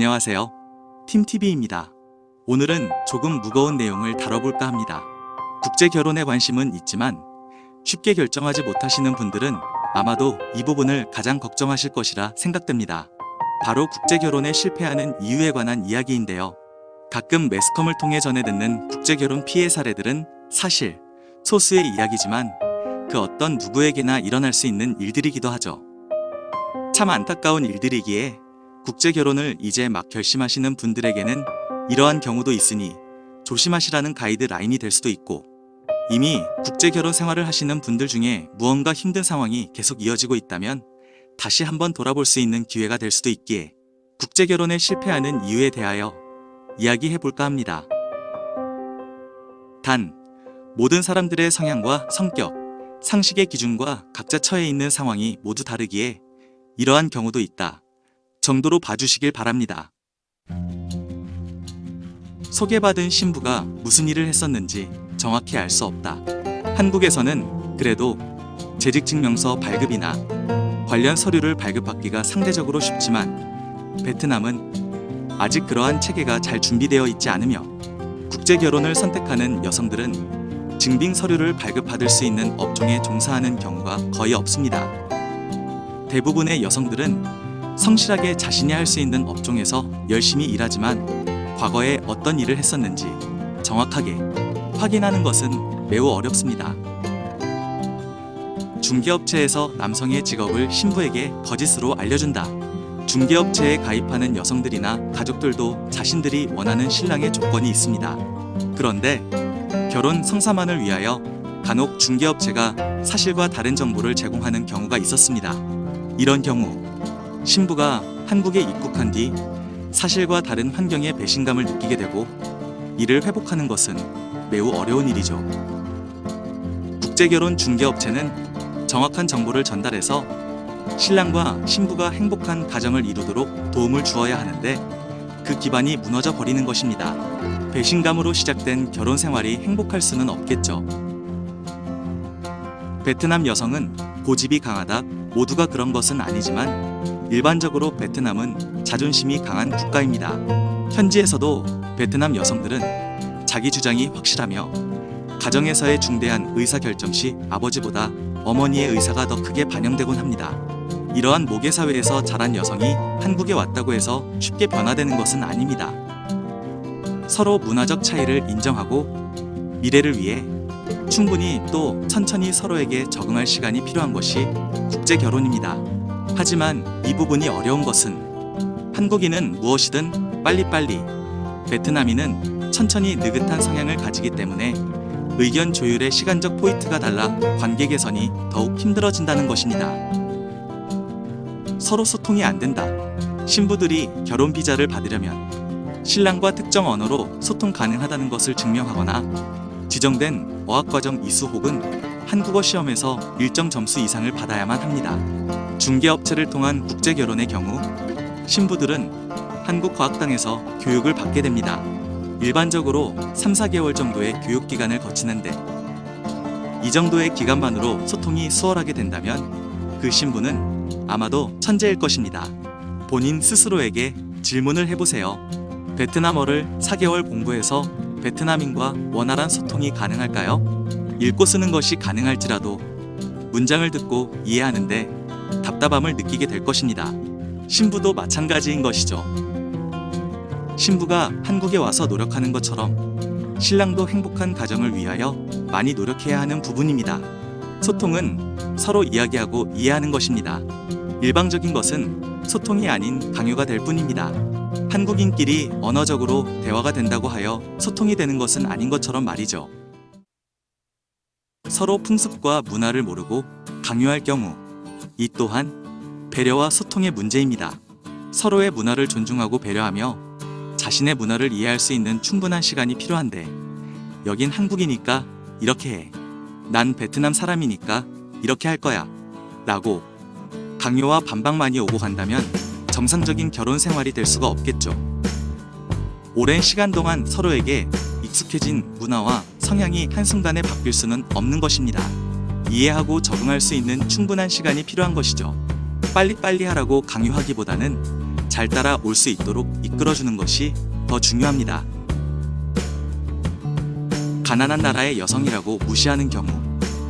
안녕하세요. 팀TV입니다. 오늘은 조금 무거운 내용을 다뤄볼까 합니다. 국제 결혼에 관심은 있지만 쉽게 결정하지 못하시는 분들은 아마도 이 부분을 가장 걱정하실 것이라 생각됩니다. 바로 국제 결혼에 실패하는 이유에 관한 이야기인데요. 가끔 매스컴을 통해 전해 듣는 국제 결혼 피해 사례들은 사실 소수의 이야기지만 그 어떤 누구에게나 일어날 수 있는 일들이기도 하죠. 참 안타까운 일들이기에 국제 결혼을 이제 막 결심하시는 분들에게는 이러한 경우도 있으니 조심하시라는 가이드라인이 될 수도 있고, 이미 국제 결혼 생활을 하시는 분들 중에 무언가 힘든 상황이 계속 이어지고 있다면 다시 한번 돌아볼 수 있는 기회가 될 수도 있기에 국제 결혼에 실패하는 이유에 대하여 이야기해 볼까 합니다. 단, 모든 사람들의 성향과 성격, 상식의 기준과 각자 처해 있는 상황이 모두 다르기에 이러한 경우도 있다 정도로 봐주시길 바랍니다. 소개받은 신부가 무슨 일을 했었는지 정확히 알 수 없다. 한국에서는 그래도 재직증명서 발급이나 관련 서류를 발급받기가 상대적으로 쉽지만 베트남은 아직 그러한 체계가 잘 준비되어 있지 않으며 국제 결혼을 선택하는 여성들은 증빙 서류를 발급받을 수 있는 업종에 종사하는 경우가 거의 없습니다. 대부분의 여성들은 성실하게 자신이 할 수 있는 업종에서 열심히 일하지만 과거에 어떤 일을 했었는지 정확하게 확인하는 것은 매우 어렵습니다. 중개업체에서 남성의 직업을 신부에게 거짓으로 알려준다. 중개업체에 가입하는 여성들이나 가족들도 자신들이 원하는 신랑의 조건이 있습니다. 그런데 결혼 성사만을 위하여 간혹 중개업체가 사실과 다른 정보를 제공하는 경우가 있었습니다. 이런 경우 신부가 한국에 입국한 뒤 사실과 다른 환경에 배신감을 느끼게 되고 이를 회복하는 것은 매우 어려운 일이죠. 국제결혼 중개업체는 정확한 정보를 전달해서 신랑과 신부가 행복한 가정을 이루도록 도움을 주어야 하는데 그 기반이 무너져 버리는 것입니다. 배신감으로 시작된 결혼 생활이 행복할 수는 없겠죠. 베트남 여성은 고집이 강하다. 모두가 그런 것은 아니지만 일반적으로 베트남은 자존심이 강한 국가입니다. 현지에서도 베트남 여성들은 자기 주장이 확실하며 가정에서의 중대한 의사결정 시 아버지보다 어머니의 의사가 더 크게 반영되곤 합니다. 이러한 모계사회에서 자란 여성이 한국에 왔다고 해서 쉽게 변화되는 것은 아닙니다. 서로 문화적 차이를 인정하고 미래를 위해 충분히 또 천천히 서로에게 적응할 시간이 필요한 것이 국제 결혼입니다. 하지만 이 부분이 어려운 것은 한국인은 무엇이든 빨리빨리, 베트남인은 천천히 느긋한 성향을 가지기 때문에 의견 조율의 시간적 포인트가 달라 관계 개선이 더욱 힘들어진다는 것입니다. 서로 소통이 안 된다. 신부들이 결혼 비자를 받으려면 신랑과 특정 언어로 소통 가능하다는 것을 증명하거나 지정된 어학과정 이수 혹은 한국어 시험에서 일정 점수 이상을 받아야만 합니다. 중개업체를 통한 국제결혼의 경우 신부들은 한국과학당에서 교육을 받게 됩니다. 일반적으로 3-4개월 정도의 교육기간을 거치는데 이 정도의 기간만으로 소통이 수월하게 된다면 그 신부는 아마도 천재일 것입니다. 본인 스스로에게 질문을 해보세요. 베트남어를 4개월 공부해서 베트남인과 원활한 소통이 가능할까요? 읽고 쓰는 것이 가능할지라도 문장을 듣고 이해하는데 답답함을 느끼게 될 것입니다. 신부도 마찬가지인 것이죠. 신부가 한국에 와서 노력하는 것처럼 신랑도 행복한 가정을 위하여 많이 노력해야 하는 부분입니다. 소통은 서로 이야기하고 이해하는 것입니다. 일방적인 것은 소통이 아닌 강요가 될 뿐입니다. 한국인끼리 언어적으로 대화가 된다고 하여 소통이 되는 것은 아닌 것처럼 말이죠. 서로 풍습과 문화를 모르고 강요할 경우 이 또한 배려와 소통의 문제입니다. 서로의 문화를 존중하고 배려하며 자신의 문화를 이해할 수 있는 충분한 시간이 필요한데 여긴 한국이니까 이렇게 해. 난 베트남 사람이니까 이렇게 할 거야. 라고 강요와 반박만이 오고 간다면 정상적인 결혼 생활이 될 수가 없겠죠. 오랜 시간 동안 서로에게 익숙해진 문화와 성향이 한순간에 바뀔 수는 없는 것입니다. 이해하고 적응할 수 있는 충분한 시간이 필요한 것이죠. 빨리빨리 하라고 강요하기보다는 잘 따라올 수 있도록 이끌어주는 것이 더 중요합니다. 가난한 나라의 여성이라고 무시하는 경우,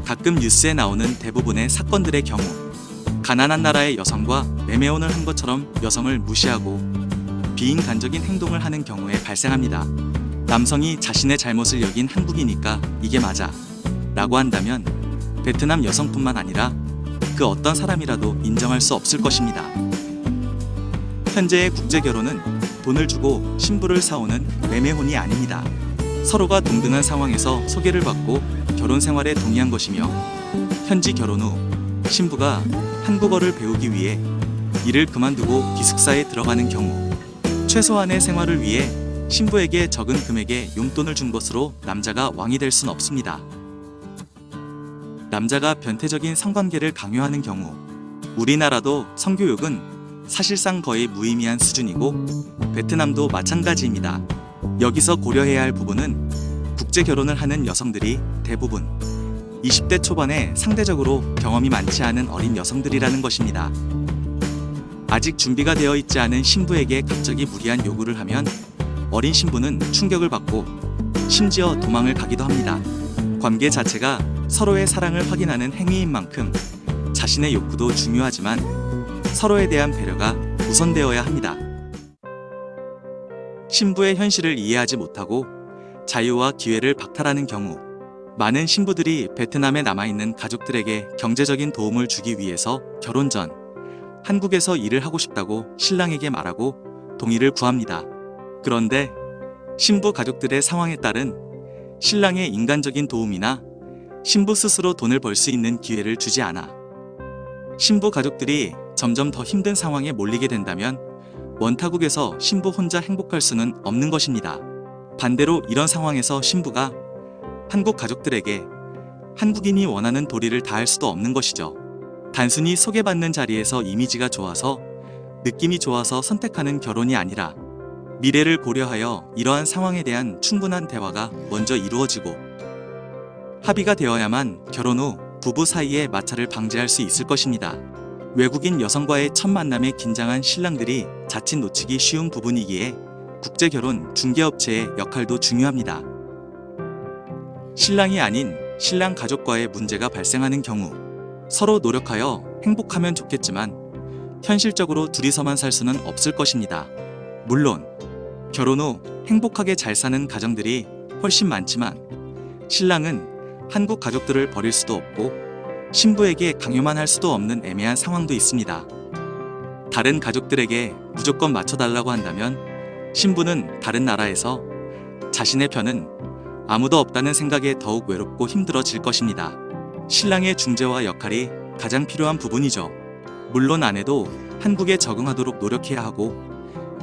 가끔 뉴스에 나오는 대부분의 사건들의 경우, 가난한 나라의 여성과 매매혼을 한 것처럼 여성을 무시하고 비인간적인 행동을 하는 경우에 발생합니다. 남성이 자신의 잘못을 여긴 한국이니까 이게 맞아 라고 한다면 베트남 여성뿐만 아니라 그 어떤 사람이라도 인정할 수 없을 것입니다. 현재의 국제결혼은 돈을 주고 신부를 사오는 매매혼이 아닙니다. 서로가 동등한 상황에서 소개를 받고 결혼 생활에 동의한 것이며, 현지 결혼 후 신부가 한국어를 배우기 위해 일을 그만두고 기숙사에 들어가는 경우, 최소한의 생활을 위해 신부에게 적은 금액의 용돈을 준 것으로 남자가 왕이 될 순 없습니다. 남자가 변태적인 성관계를 강요하는 경우, 우리나라도 성교육은 사실상 거의 무의미한 수준이고 베트남도 마찬가지입니다. 여기서 고려해야 할 부분은 국제 결혼을 하는 여성들이 대부분 20대 초반에 상대적으로 경험이 많지 않은 어린 여성들이라는 것입니다. 아직 준비가 되어 있지 않은 신부에게 갑자기 무리한 요구를 하면 어린 신부는 충격을 받고 심지어 도망을 가기도 합니다. 관계 자체가 서로의 사랑을 확인하는 행위인 만큼 자신의 욕구도 중요하지만 서로에 대한 배려가 우선되어야 합니다. 신부의 현실을 이해하지 못하고 자유와 기회를 박탈하는 경우, 많은 신부들이 베트남에 남아있는 가족들에게 경제적인 도움을 주기 위해서 결혼 전 한국에서 일을 하고 싶다고 신랑에게 말하고 동의를 구합니다. 그런데 신부 가족들의 상황에 따른 신랑의 인간적인 도움이나 신부 스스로 돈을 벌 수 있는 기회를 주지 않아 신부 가족들이 점점 더 힘든 상황에 몰리게 된다면 원타국에서 신부 혼자 행복할 수는 없는 것입니다. 반대로 이런 상황에서 신부가 한국 가족들에게 한국인이 원하는 도리를 다할 수도 없는 것이죠. 단순히 소개받는 자리에서 이미지가 좋아서, 느낌이 좋아서 선택하는 결혼이 아니라 미래를 고려하여 이러한 상황에 대한 충분한 대화가 먼저 이루어지고 합의가 되어야만 결혼 후 부부 사이의 마찰을 방지할 수 있을 것입니다. 외국인 여성과의 첫 만남에 긴장한 신랑들이 자칫 놓치기 쉬운 부분이기에 국제결혼 중개업체의 역할도 중요합니다. 신랑이 아닌 신랑 가족과의 문제가 발생하는 경우, 서로 노력하여 행복하면 좋겠지만 현실적으로 둘이서만 살 수는 없을 것입니다. 물론 결혼 후 행복하게 잘 사는 가정들이 훨씬 많지만 신랑은 한국 가족들을 버릴 수도 없고 신부에게 강요만 할 수도 없는 애매한 상황도 있습니다. 다른 가족들에게 무조건 맞춰달라고 한다면 신부는 다른 나라에서 자신의 편은 아무도 없다는 생각에 더욱 외롭고 힘들어질 것입니다. 신랑의 중재와 역할이 가장 필요한 부분이죠. 물론 아내도 한국에 적응하도록 노력해야 하고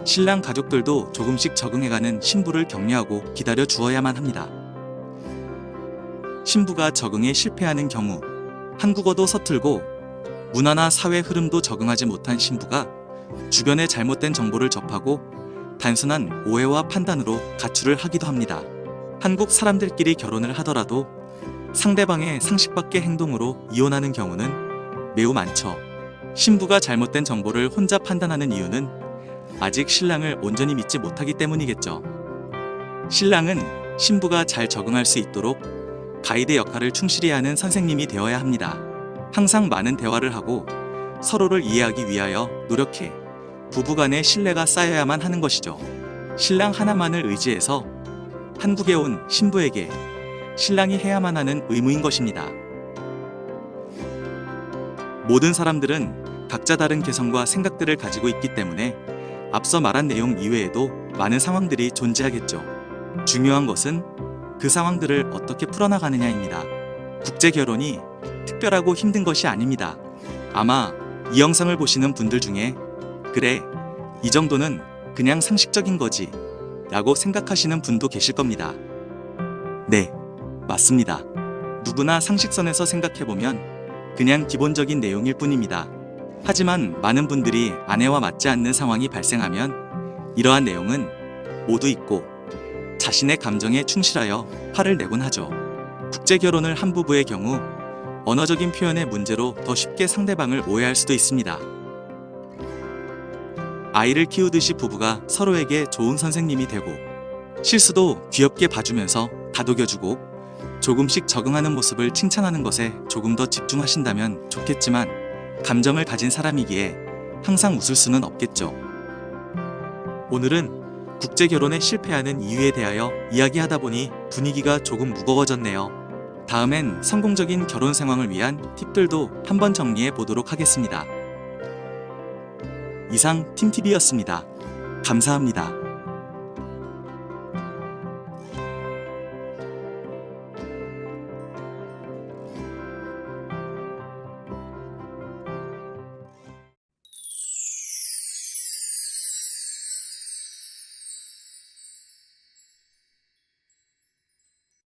신랑 가족들도 조금씩 적응해가는 신부를 격려하고 기다려 주어야만 합니다. 신부가 적응에 실패하는 경우, 한국어도 서툴고 문화나 사회 흐름도 적응하지 못한 신부가 주변의 잘못된 정보를 접하고 단순한 오해와 판단으로 가출을 하기도 합니다. 한국 사람들끼리 결혼을 하더라도 상대방의 상식 밖의 행동으로 이혼하는 경우는 매우 많죠. 신부가 잘못된 정보를 혼자 판단하는 이유는 아직 신랑을 온전히 믿지 못하기 때문이겠죠. 신랑은 신부가 잘 적응할 수 있도록 가이드 역할을 충실히 하는 선생님이 되어야 합니다. 항상 많은 대화를 하고 서로를 이해하기 위하여 노력해 부부간의 신뢰가 쌓여야만 하는 것이죠. 신랑 하나만을 의지해서 한국에 온 신부에게 신랑이 해야만 하는 의무인 것입니다. 모든 사람들은 각자 다른 개성과 생각들을 가지고 있기 때문에 앞서 말한 내용 이외에도 많은 상황들이 존재하겠죠. 중요한 것은 그 상황들을 어떻게 풀어나가느냐입니다. 국제결혼이 특별하고 힘든 것이 아닙니다. 아마 이 영상을 보시는 분들 중에 그래, 이 정도는 그냥 상식적인 거지 라고 생각하시는 분도 계실 겁니다. 네, 맞습니다. 누구나 상식선에서 생각해보면 그냥 기본적인 내용일 뿐입니다. 하지만 많은 분들이 아내와 맞지 않는 상황이 발생하면 이러한 내용은 모두 잊고 자신의 감정에 충실하여 화를 내곤 하죠. 국제결혼을 한 부부의 경우 언어적인 표현의 문제로 더 쉽게 상대방을 오해할 수도 있습니다. 아이를 키우듯이 부부가 서로에게 좋은 선생님이 되고 실수도 귀엽게 봐주면서 다독여주고 조금씩 적응하는 모습을 칭찬하는 것에 조금 더 집중하신다면 좋겠지만 감정을 가진 사람이기에 항상 웃을 수는 없겠죠. 오늘은 국제 결혼에 실패하는 이유에 대하여 이야기하다 보니 분위기가 조금 무거워졌네요. 다음엔 성공적인 결혼 상황을 위한 팁들도 한번 정리해 보도록 하겠습니다. 이상 팀TV였습니다. 감사합니다.